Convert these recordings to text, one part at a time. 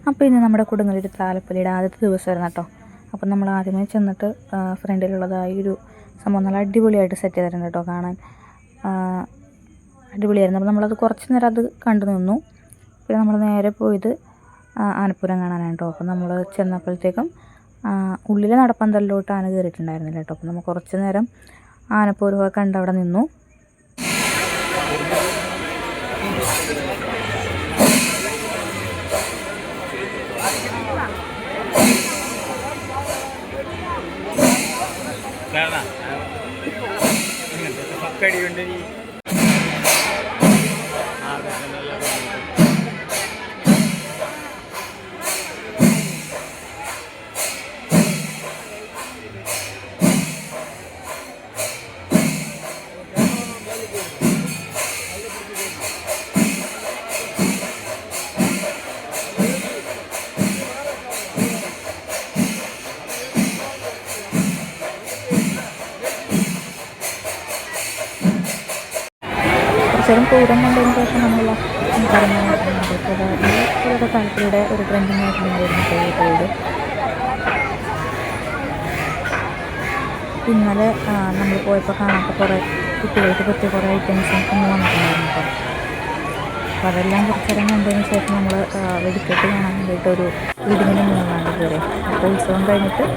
അപ്പോൾ ഇന്ന് നമ്മുടെ കൊടുങ്ങല്ലൂർ താലപ്പൊലിയുടെ ആദ്യത്തെ ദിവസമായിരുന്നു കേട്ടോ. അപ്പം നമ്മൾ ആദ്യമേ ചെന്നിട്ട് ഫ്രണ്ടിലുള്ളതായി ഒരു സംഭവം നല്ല അടിപൊളിയായിട്ട് സെറ്റ് ചെയ്തിട്ടുണ്ട് കേട്ടോ. കാണാൻ അടിപൊളിയായിരുന്നു. അപ്പോൾ നമ്മളത് കുറച്ച് നേരം അത് കണ്ടു നിന്നു. പിന്നെ നമ്മൾ നേരെ പോയത് ആനപ്പൂരം കാണാനാണ് കേട്ടോ. അപ്പം നമ്മൾ ചെന്നപ്പോഴത്തേക്കും ഉള്ളിലെ നടപ്പന്തലിലോട്ട് ആന കയറിയിട്ടുണ്ടായിരുന്നില്ല കേട്ടോ. അപ്പം നമ്മൾ കുറച്ച് നേരം ആനപ്പൂരമൊക്കെ കണ്ട് അവിടെ നിന്നു. കുറച്ചേരം പൂരം കണ്ടതിന് ശേഷം നമ്മൾ ഇവരുടെ താല്പര്യയുടെ ഒരു ട്രെൻഡിങ് ആയിട്ടുണ്ടായിരുന്നു കോഴിക്കോട്. ഇന്നലെ നമ്മൾ പോയപ്പോൾ കാണാത്ത കുറേ കുട്ടികൾക്ക് പറ്റിയ കുറേ ഐറ്റംസും ഇന്ന് വന്നിട്ടുണ്ടായിരുന്നു കേട്ടോ. അപ്പോൾ അതെല്ലാം കുറച്ചേരം കണ്ടതിന് ശേഷം നമ്മൾ വെടിക്കെട്ട് കാണാൻ വേണ്ടിയിട്ട് ഒരു വീടിന് മൂന്നാണ് കയറി. അപ്പോൾ ഉത്സവം കഴിഞ്ഞിട്ട്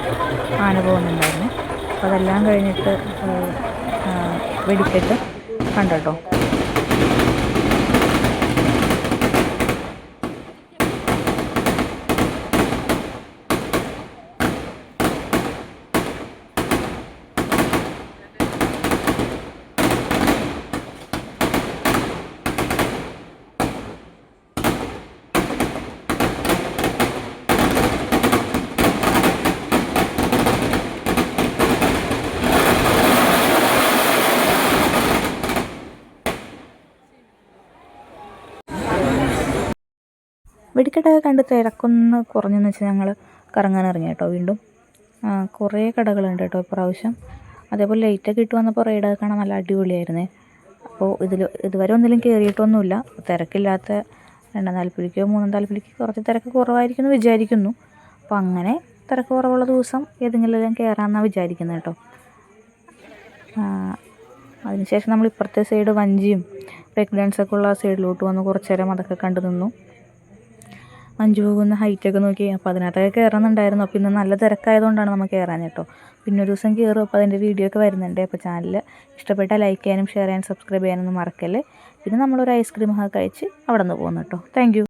ആന പോകുന്നുണ്ടായിരുന്നു. അപ്പോൾ അതെല്ലാം കഴിഞ്ഞിട്ട് വെടിക്കെട്ട് കണ്ടോ. വെടിക്കെട്ടൊക്കെ കണ്ട് തിരക്കൊന്ന് കുറഞ്ഞെന്ന് വെച്ചാൽ ഞങ്ങൾ കറങ്ങാൻ ഇറങ്ങി കേട്ടോ. വീണ്ടും കുറേ കടകളുണ്ട് കേട്ടോ ഇപ്രാവശ്യം. അതേപോലെ ലൈറ്റൊക്കെ ഇട്ട് വന്നപ്പോൾ റൈഡൊക്കെ കാണാൻ നല്ല അടിപൊളിയായിരുന്നേ. അപ്പോൾ ഇതുവരെ ഒന്നിലും കയറിയിട്ടൊന്നുമില്ല. തിരക്കില്ലാത്ത 2ാം താലപ്പൊലിക്കോ 3ാം താലപ്പൊലിക്കോ കുറച്ച് തിരക്ക് കുറവായിരിക്കും എന്ന് വിചാരിക്കുന്നു. അപ്പോൾ അങ്ങനെ തിരക്ക് കുറവുള്ള ദിവസം ഏതെങ്കിലും കയറാമെന്നാണ് വിചാരിക്കുന്നത് കേട്ടോ. അതിനുശേഷം നമ്മൾ ഇപ്പുറത്തെ സൈഡ് വഞ്ചിയും ബ്രേക്ക് ഡാൻസൊക്കെ ഉള്ള സൈഡിലോട്ട് വന്ന് കുറച്ച് നേരം അതൊക്കെ കണ്ടു നിന്നു. മഞ്ജു പോകുന്ന ഹൈറ്റൊക്കെ നോക്കി. അപ്പോൾ അതിനകത്തൊക്കെ കയറുന്നുണ്ടായിരുന്നു. അപ്പോൾ ഇന്ന് നല്ല തിരക്കായതുകൊണ്ടാണ് നമുക്ക് കയറാൻ കേട്ടോ. പിന്നെ ഒരു ദിവസം കയറും. അപ്പോൾ അതിൻ്റെ വീഡിയോ ഒക്കെ വരുന്നുണ്ട്. അപ്പോൾ ചാനൽ ഇഷ്ടപ്പെട്ടാൽ ലൈക്ക് ചെയ്യാനും ഷെയർ ചെയ്യാനും സബ്സ്ക്രൈബ് ചെയ്യാനൊന്നും മറക്കല്ലേ. പിന്നെ നമ്മളൊരു ഐസ്ക്രീം ഒക്കെ കഴിച്ച് അവിടെ നിന്ന് പോകുന്നു കേട്ടോ. Thank you.